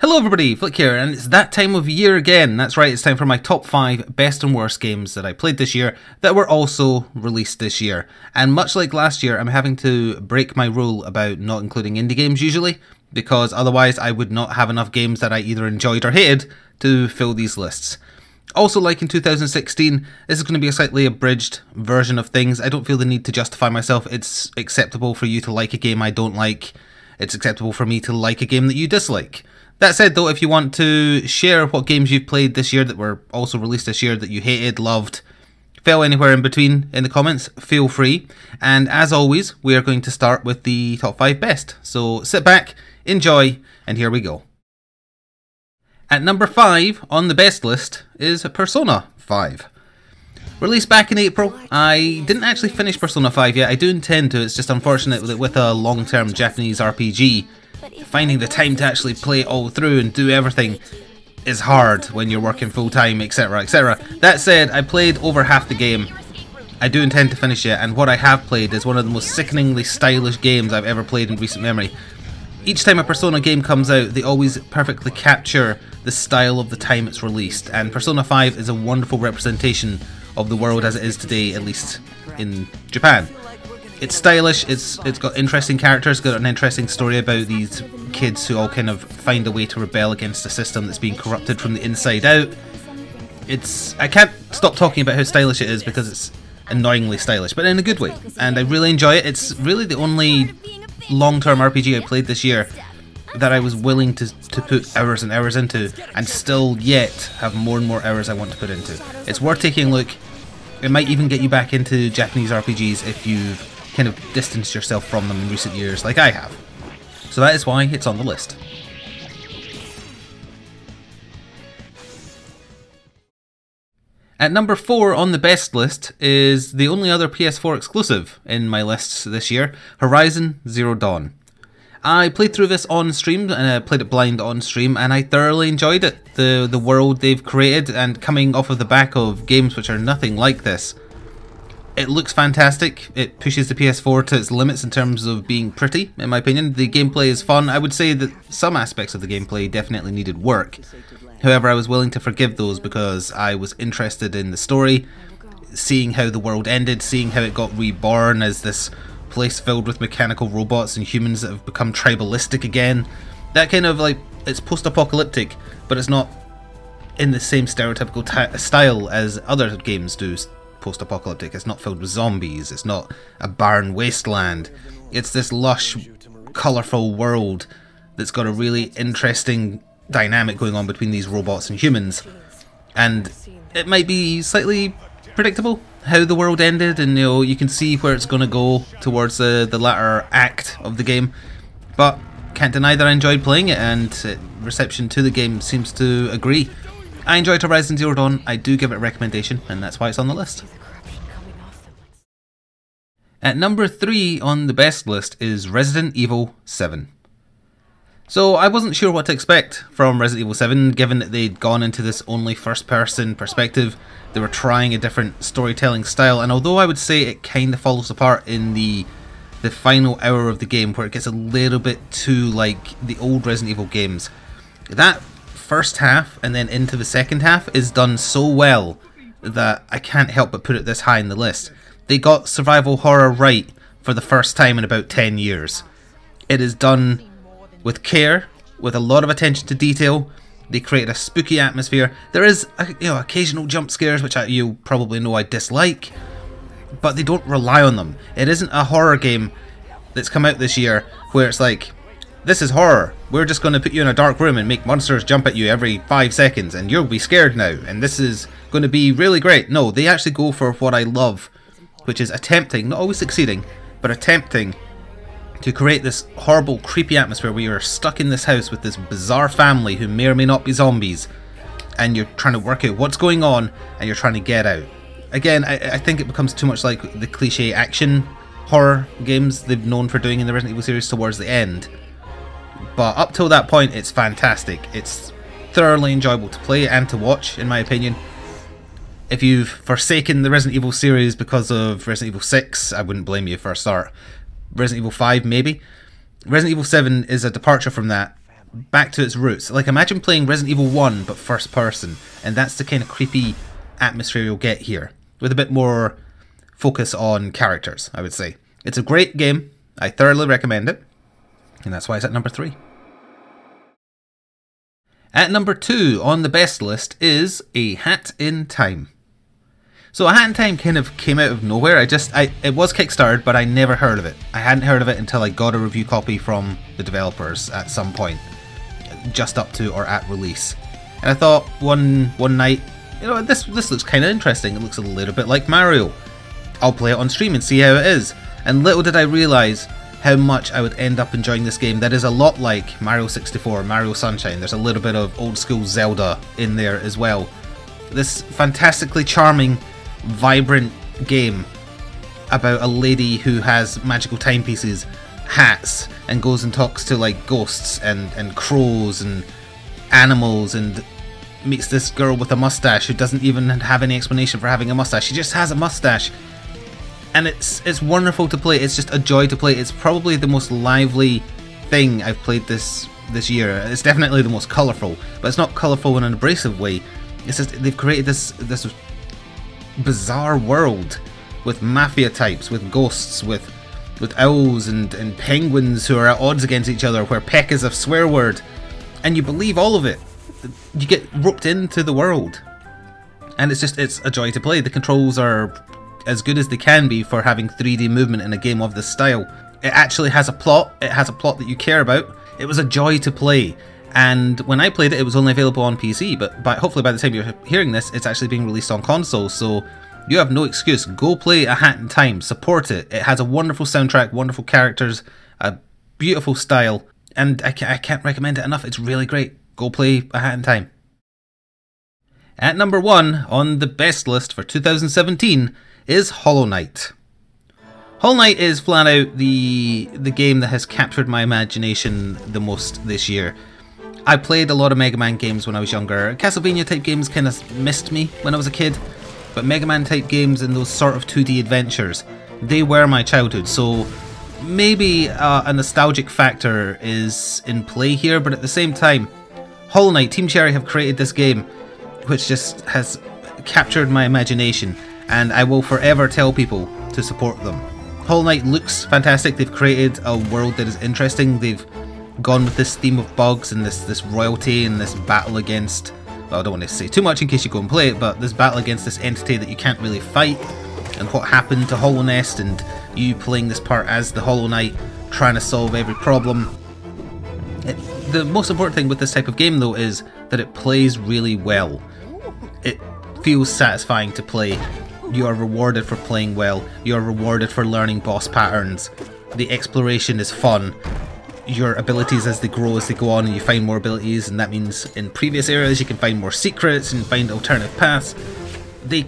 Hello everybody, Flick here, and it's that time of year again. That's right, it's time for my top 5 best and worst games that I played this year that were also released this year. And much like last year, I'm having to break my rule about not including indie games usually, because otherwise I would not have enough games that I either enjoyed or hated to fill these lists. Also, like in 2016, this is going to be a slightly abridged version of things. I don't feel the need to justify myself. It's acceptable for you to like a game I don't like. It's acceptable for me to like a game that you dislike. That said though, if you want to share what games you've played this year that were also released this year that you hated, loved, fell anywhere in between in the comments, feel free. And as always, we are going to start with the top 5 best. So sit back, enjoy, and here we go. At number 5 on the best list is Persona 5. Released back in April, I didn't actually finish Persona 5 yet. I do intend to, it's just unfortunate that with a long-term Japanese RPG, finding the time to actually play it all through and do everything is hard when you're working full-time, etc, etc. That said, I played over half the game. I do intend to finish it, and what I have played is one of the most sickeningly stylish games I've ever played in recent memory. Each time a Persona game comes out, they always perfectly capture the style of the time it's released, and Persona 5 is a wonderful representation of the world as it is today, at least in Japan. It's stylish, it's got interesting characters, got an interesting story about these kids who all kind of find a way to rebel against a system that's being corrupted from the inside out. I can't stop talking about how stylish it is because it's annoyingly stylish, but in a good way, and I really enjoy it. It's really the only long-term RPG I played this year that I was willing to put hours and hours into, and still yet have more and more hours I want to put into. It's worth taking a look. It might even get you back into Japanese RPGs if you've kind of distanced yourself from them in recent years, like I have. So that is why it's on the list. At number 4 on the best list is the only other PS4 exclusive in my lists this year, Horizon Zero Dawn. I played through this on stream, and I played it blind on stream, and I thoroughly enjoyed it. The world they've created, and coming off of the back of games which are nothing like this, it looks fantastic. It pushes the PS4 to its limits in terms of being pretty, in my opinion. The gameplay is fun. I would say that some aspects of the gameplay definitely needed work. However, I was willing to forgive those because I was interested in the story, seeing how the world ended, seeing how it got reborn as this place filled with mechanical robots and humans that have become tribalistic again. That kind of, like, it's post-apocalyptic, but it's not in the same stereotypical style as other games do post-apocalyptic. It's not filled with zombies, it's not a barren wasteland. It's this lush, colourful world that's got a really interesting dynamic going on between these robots and humans. And it might be slightly predictable how the world ended, and you can see where it's going to go towards the latter act of the game, but can't deny that I enjoyed playing it, and reception to the game seems to agree. I enjoyed Horizon Zero Dawn. I do give it a recommendation, and that's why it's on the list. At number 3 on the best list is Resident Evil 7. So I wasn't sure what to expect from Resident Evil 7, given that they'd gone into this only first-person perspective. They were trying a different storytelling style, and although I would say it kind of falls apart in the final hour of the game, where it gets a little bit too like the old Resident Evil games, that first half and then into the second half is done so well that I can't help but put it this high in the list. They got survival horror right for the first time in about 10 years. It is done with care, with a lot of attention to detail. They created a spooky atmosphere. There is occasional jump scares, which you probably know I dislike, but they don't rely on them. It isn't a horror game that's come out this year where it's like, this is horror, we're just going to put you in a dark room and make monsters jump at you every 5 seconds and you'll be scared now and this is going to be really great. No, they actually go for what I love, which is attempting, not always succeeding, but attempting to create this horrible, creepy atmosphere where you're stuck in this house with this bizarre family who may or may not be zombies, and you're trying to work out what's going on and you're trying to get out. Again, I think it becomes too much like the cliche action horror games they've known for doing in the Resident Evil series towards the end. But up till that point, it's fantastic. It's thoroughly enjoyable to play and to watch, in my opinion. If you've forsaken the Resident Evil series because of Resident Evil 6, I wouldn't blame you for a start. Resident Evil 5, maybe. Resident Evil 7 is a departure from that, back to its roots. Like, imagine playing Resident Evil 1 but first person, and that's the kind of creepy atmosphere you'll get here, with a bit more focus on characters, I would say. It's a great game, I thoroughly recommend it, and that's why it's at number 3. At number 2 on the best list is A Hat in Time. So A Hat in Time kind of came out of nowhere. It was Kickstarted, but I never heard of it. I hadn't heard of it until I got a review copy from the developers at some point, just up to or at release. And I thought one night, you know, this looks kind of interesting. It looks a little bit like Mario. I'll play it on stream and see how it is. And little did I realise how much I would end up enjoying this game that is a lot like Mario 64, Mario Sunshine. There's a little bit of old school Zelda in there as well. This fantastically charming, vibrant game about a lady who has magical timepieces, hats, and goes and talks to like ghosts and crows and animals, and meets this girl with a mustache who doesn't even have any explanation for having a mustache. She just has a mustache. And it's wonderful to play. It's just a joy to play. It's probably the most lively thing I've played this year. It's definitely the most colourful, but it's not colourful in an abrasive way. It's just they've created this bizarre world with mafia types, with ghosts, with owls and penguins who are at odds against each other, where peck is a swear word, and you believe all of it. You get roped into the world, and it's a joy to play. The controls are as good as they can be for having 3D movement in a game of this style. It actually has a plot. It has a plot that you care about. It was a joy to play, and when I played it, it was only available on PC, but hopefully by the time you're hearing this, it's actually being released on console, so you have no excuse. Go play A Hat in Time, support it. It has a wonderful soundtrack, wonderful characters, a beautiful style, and I can't recommend it enough. It's really great. Go play A Hat in Time. At number 1 on the best list for 2017 is Hollow Knight. Hollow Knight is flat out the game that has captured my imagination the most this year. I played a lot of Mega Man games when I was younger. Castlevania type games kind of missed me when I was a kid, but Mega Man type games and those sort of 2D adventures, they were my childhood, so maybe a nostalgic factor is in play here, but at the same time, Hollow Knight, Team Cherry have created this game which just has captured my imagination, and I will forever tell people to support them. Hollow Knight looks fantastic. They've created a world that is interesting. They've gone with this theme of bugs and this royalty and this battle against, well, I don't want to say too much in case you go and play it, but this battle against this entity that you can't really fight, and what happened to Hollow Nest, and you playing this part as the Hollow Knight trying to solve every problem. The most important thing with this type of game though is that it plays really well. It feels satisfying to play. You are rewarded for playing well. You are rewarded for learning boss patterns. The exploration is fun. Your abilities as they grow as they go on, and you find more abilities, and that means in previous areas you can find more secrets and find alternative paths. They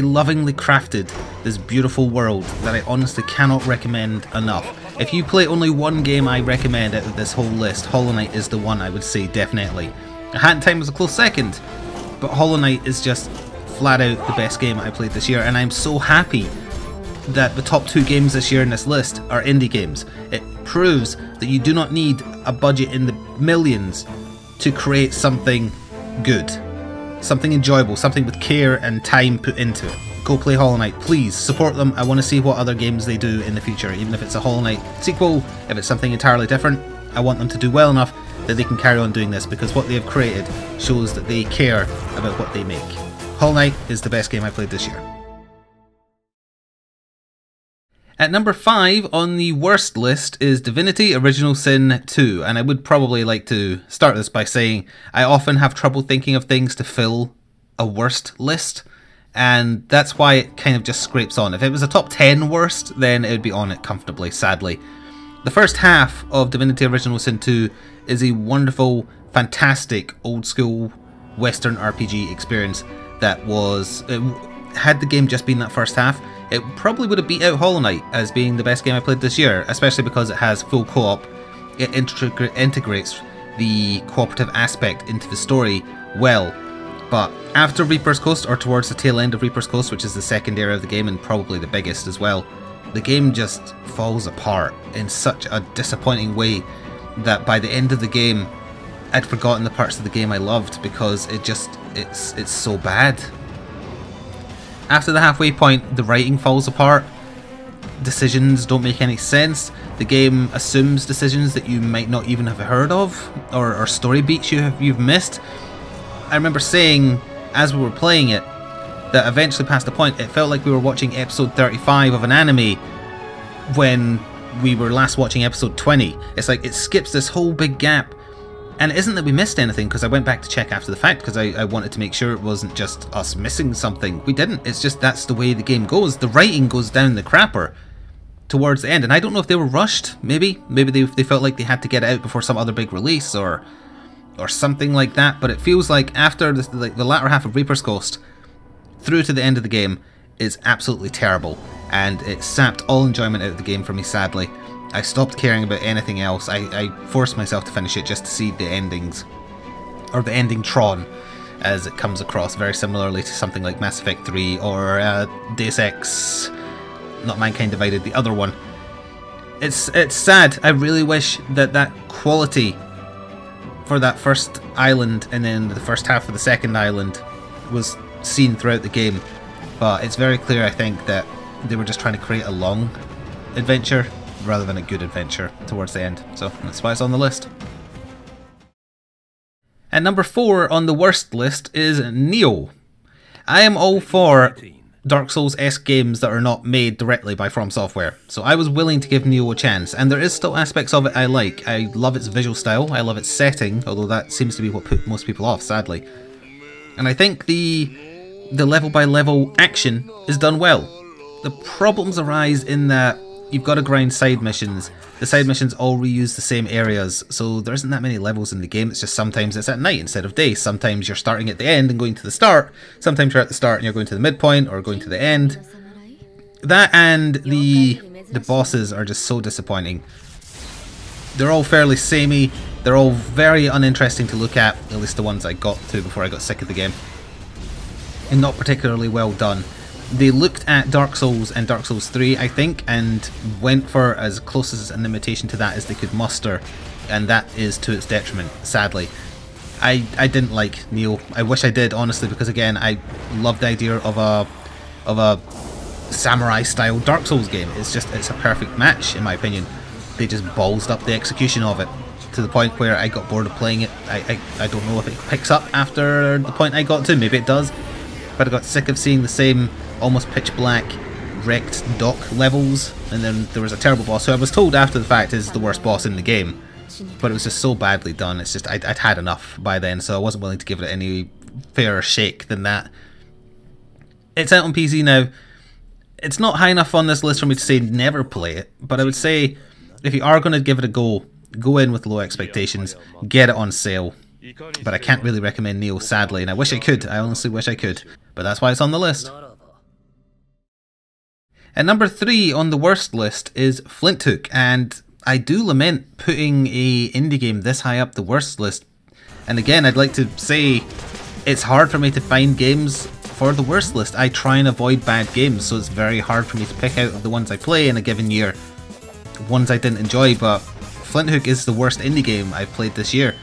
lovingly crafted this beautiful world that I honestly cannot recommend enough. If you play only one game I recommend out of this whole list, Hollow Knight is the one I would say definitely. A Hat in Time was a close second, but Hollow Knight is just flat out the best game I played this year, and I'm so happy that the top 2 games this year in this list are indie games. It proves that you do not need a budget in the millions to create something good, something enjoyable, something with care and time put into it. Go play Hollow Knight, please support them. I want to see what other games they do in the future, even if it's a Hollow Knight sequel, if it's something entirely different. I want them to do well enough that they can carry on doing this, because what they have created shows that they care about what they make. Hollow Knight is the best game I played this year. At number 5 on the worst list is Divinity Original Sin 2, and I would probably like to start this by saying I often have trouble thinking of things to fill a worst list, and that's why it kind of just scrapes on. If it was a top 10 worst, then it would be on it comfortably, sadly. The first half of Divinity Original Sin 2 is a wonderful, fantastic, old school Western RPG experience that was... had the game just been that first half, it probably would have beat out Hollow Knight as being the best game I played this year, especially because it has full co-op. It integrates the cooperative aspect into the story well. But after Reaper's Coast, or towards the tail end of Reaper's Coast, which is the second area of the game and probably the biggest as well, the game just falls apart in such a disappointing way that by the end of the game, I'd forgotten the parts of the game I loved because it's so bad. After the halfway point, the writing falls apart. Decisions don't make any sense. The game assumes decisions that you might not even have heard of, or story beats you've missed. I remember saying, as we were playing it, that eventually past the point, it felt like we were watching episode 35 of an anime when we were last watching episode 20. It's like it skips this whole big gap. And it isn't that we missed anything, because I went back to check after the fact because I wanted to make sure it wasn't just us missing something. We didn't. It's just that's the way the game goes. The writing goes down the crapper towards the end. And I don't know if they were rushed, maybe. Maybe they felt like they had to get it out before some other big release or something like that. But it feels like after the latter half of Reaper's Ghost through to the end of the game is absolutely terrible. And it sapped all enjoyment out of the game for me, sadly. I stopped caring about anything else. I forced myself to finish it just to see the endings. Or the ending Tron, as it comes across very similarly to something like Mass Effect 3 or Deus Ex, not Mankind Divided, the other one. It's sad. I really wish that quality for that first island and then the first half of the second island was seen throughout the game. But it's very clear, I think, that they were just trying to create a long adventure rather than a good adventure towards the end. So that's why it's on the list. And number 4 on the worst list is Nioh. I am all for Dark Souls-esque games that are not made directly by From Software, so I was willing to give Nioh a chance, and there is still aspects of it I like. I love its visual style, I love its setting, although that seems to be what put most people off, sadly. And I think the level by level action is done well. The problems arise in that you've got to grind side missions. The side missions all reuse the same areas, so there isn't that many levels in the game. It's just sometimes it's at night instead of day. Sometimes you're starting at the end and going to the start. Sometimes you're at the start and you're going to the midpoint or going to the end. That and the bosses are just so disappointing. They're all fairly samey. They're all very uninteresting to look at least the ones I got to before I got sick of the game. And not particularly well done. They looked at Dark Souls and Dark Souls 3, I think, and went for as close as an imitation to that as they could muster, and that is to its detriment, sadly. I didn't like Nioh. I wish I did, honestly, because again, I love the idea of a samurai-style Dark Souls game. It's a perfect match, in my opinion. They just ballsed up the execution of it to the point where I got bored of playing it. I don't know if it picks up after the point I got to, maybe it does, but I got sick of seeing the same almost pitch black wrecked dock levels, and then there was a terrible boss who I was told after the fact is the worst boss in the game, but it was just so badly done. It's just I'd had enough by then, so I wasn't willing to give it any fairer shake than that. It's out on PC now. It's not high enough on this list for me to say never play it, but I would say if you are going to give it a go in with low expectations, get it on sale. But I can't really recommend Nioh, sadly, and I wish I could. I honestly wish I could, but that's why it's on the list. And number 3 on the worst list is Flinthook, and I do lament putting a indie game this high up the worst list. And again, I'd like to say it's hard for me to find games for the worst list. I try and avoid bad games, so it's very hard for me to pick out of the ones I play in a given year ones I didn't enjoy, but Flinthook is the worst indie game I've played this year.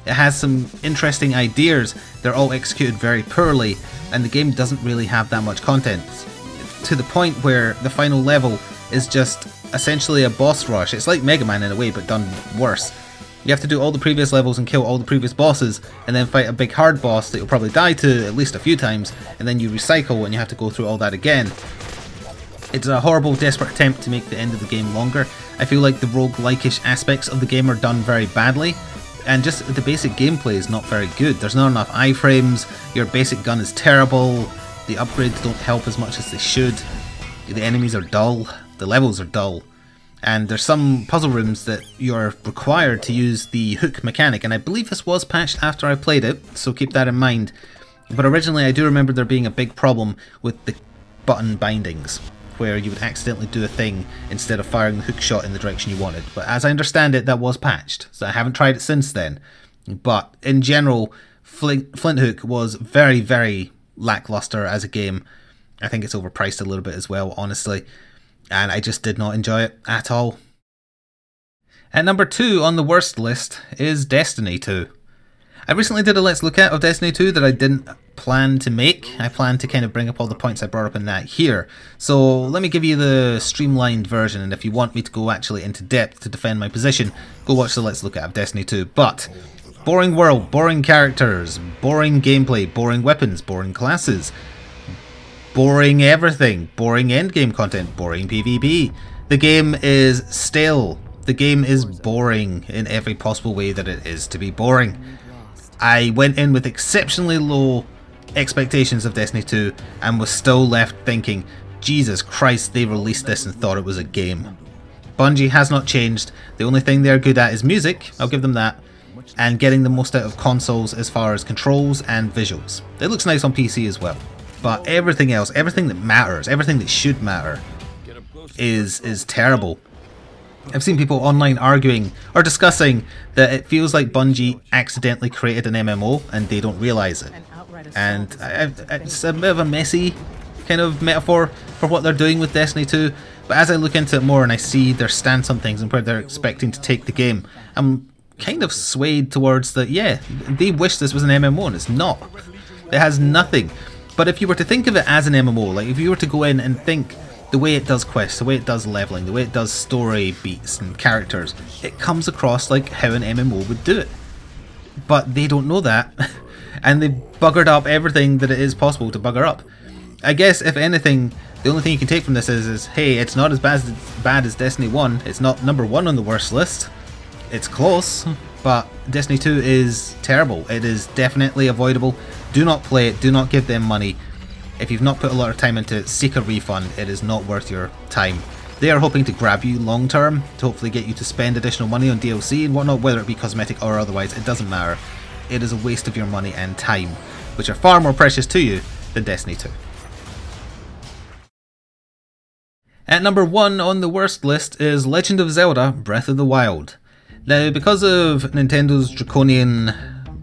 It has some interesting ideas, they're all executed very poorly, and the game doesn't really have that much content. To the point where the final level is just essentially a boss rush. It's like Mega Man in a way, but done worse. You have to do all the previous levels and kill all the previous bosses, and then fight a big hard boss that you'll probably die to at least a few times, and then you recycle and you have to go through all that again. It's a horrible, desperate attempt to make the end of the game longer. I feel like the roguelike-ish aspects of the game are done very badly, and just the basic gameplay is not very good. There's not enough iframes, your basic gun is terrible, the upgrades don't help as much as they should, the enemies are dull, the levels are dull, and there's some puzzle rooms that you're required to use the hook mechanic, and I believe this was patched after I played it, so keep that in mind. But originally I do remember there being a big problem with the button bindings, where you would accidentally do a thing instead of firing the hook shot in the direction you wanted. But as I understand it, that was patched, so I haven't tried it since then. But in general, Flinthook was very, very lackluster as a game. I think it's overpriced a little bit as well, honestly, and I just did not enjoy it at all. At number 2 on the worst list is Destiny 2. I recently did a Let's Look At of Destiny 2 that I didn't plan to make. I planned to kind of bring up all the points I brought up in that here. So let me give you the streamlined version, and if you want me to go actually into depth to defend my position, go watch the Let's Look At of Destiny 2. But boring world, boring characters, boring gameplay, boring weapons, boring classes, boring everything, boring endgame content, boring PvP. The game is stale. The game is boring in every possible way that it is to be boring. I went in with exceptionally low expectations of Destiny 2 and was still left thinking, Jesus Christ, they released this and thought it was a game. Bungie has not changed. The only thing they're good at is music, I'll give them that, and getting the most out of consoles as far as controls and visuals. It looks nice on PC as well, but everything else, everything that matters, everything that should matter is terrible. I've seen people online arguing or discussing that it feels like Bungie accidentally created an MMO and they don't realise it. And it's a bit of a messy kind of metaphor for what they're doing with Destiny 2, but as I look into it more and I see their stance on things and where they're expecting to take the game, I'm kind of swayed towards that, yeah, they wish this was an MMO and it's not. It has nothing. But if you were to think of it as an MMO, like if you were to go in and think the way it does quests, the way it does leveling, the way it does story beats and characters, it comes across like how an MMO would do it. But they don't know that, and they've buggered up everything that it is possible to bugger up. I guess, if anything, the only thing you can take from this is hey, it's not as bad as Destiny 1, it's not number 1 on the worst list, it's close, but Destiny 2 is terrible. It is definitely avoidable. Do not play it, do not give them money. If you've not put a lot of time into it, seek a refund. It is not worth your time. They are hoping to grab you long term, to hopefully get you to spend additional money on DLC and whatnot, whether it be cosmetic or otherwise, it doesn't matter. It is a waste of your money and time, which are far more precious to you than Destiny 2. At number 1 on the worst list is Legend of Zelda Breath of the Wild. Now, because of Nintendo's draconian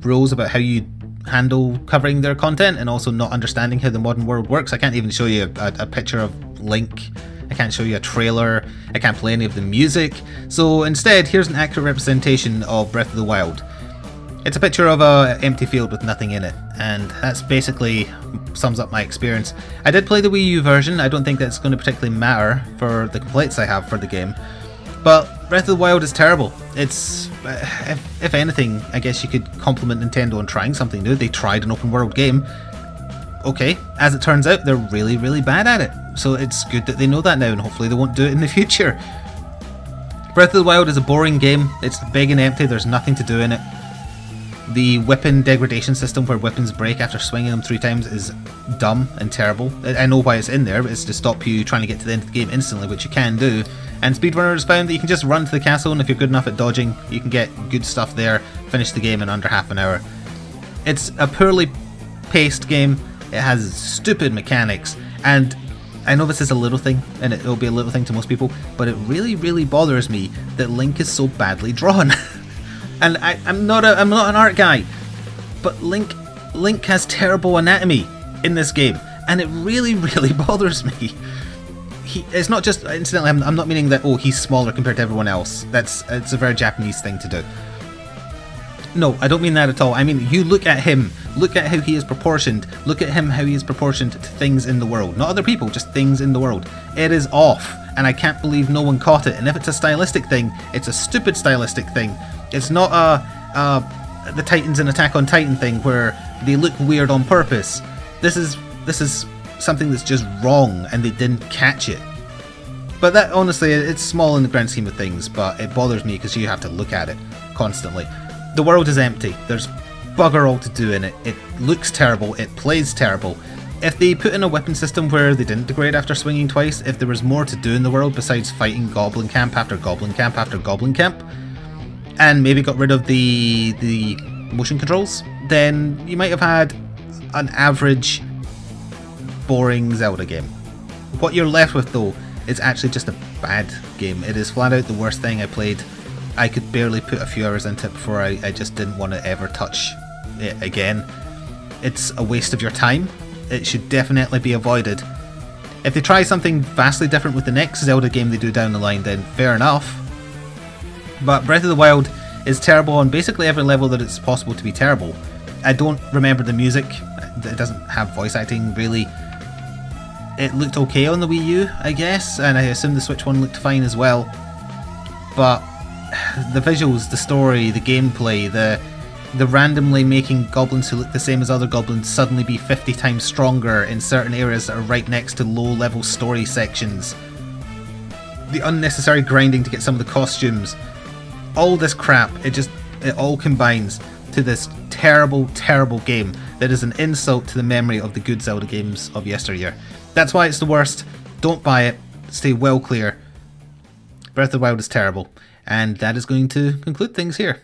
rules about how you handle covering their content and also not understanding how the modern world works, I can't even show you a picture of Link, I can't show you a trailer, I can't play any of the music, so instead here's an accurate representation of Breath of the Wild. It's a picture of an empty field with nothing in it, and that's basically sums up my experience. I did play the Wii U version. I don't think that's going to particularly matter for the complaints I have for the game, but Breath of the Wild is terrible. It's, if anything, I guess you could compliment Nintendo on trying something new. They tried an open world game. Okay, as it turns out, they're really, really bad at it. So it's good that they know that now, and hopefully they won't do it in the future. Breath of the Wild is a boring game. It's big and empty, there's nothing to do in it. The weapon degradation system where weapons break after swinging them 3 times is dumb and terrible. I know why it's in there, but it's to stop you trying to get to the end of the game instantly, which you can do. And speedrunners found that you can just run to the castle, and if you're good enough at dodging, you can get good stuff there, finish the game in under half an hour. It's a poorly paced game, it has stupid mechanics, and I know this is a little thing, and it'll be a little thing to most people, but it really, really bothers me that Link is so badly drawn. And I'm not an art guy, but Link has terrible anatomy in this game, and it really, really bothers me. It's not just, incidentally, I'm not meaning that, oh, he's smaller compared to everyone else. It's a very Japanese thing to do. No, I don't mean that at all. I mean, you look at him, look at how he is proportioned, look at him how he is proportioned to things in the world. Not other people, just things in the world. It is off, and I can't believe no one caught it. And if it's a stylistic thing, it's a stupid stylistic thing. It's not the Titans and Attack on Titan thing where they look weird on purpose. This is something that's just wrong, and they didn't catch it. But that, honestly, it's small in the grand scheme of things, but it bothers me because you have to look at it constantly. The world is empty. There's bugger all to do in it. It looks terrible. It plays terrible. If they put in a weapon system where they didn't degrade after swinging twice, if there was more to do in the world besides fighting Goblin Camp after Goblin Camp after Goblin Camp, and maybe got rid of the motion controls, then you might have had an average, boring Zelda game. What you're left with, though, is actually just a bad game. It is flat out the worst thing I played. I could barely put a few hours into it before I just didn't want to ever touch it again. It's a waste of your time. It should definitely be avoided. If they try something vastly different with the next Zelda game they do down the line, then fair enough. But Breath of the Wild is terrible on basically every level that it's possible to be terrible. I don't remember the music. It doesn't have voice acting, really. It looked okay on the Wii U, I guess, and I assume the Switch one looked fine as well. But the visuals, the story, the gameplay, the randomly making goblins who look the same as other goblins suddenly be 50 times stronger in certain areas that are right next to low-level story sections. The unnecessary grinding to get some of the costumes. All this crap, it all combines to this terrible, terrible game that is an insult to the memory of the good Zelda games of yesteryear. That's why it's the worst. Don't buy it. Stay well clear. Breath of the Wild is terrible. And that is going to conclude things here.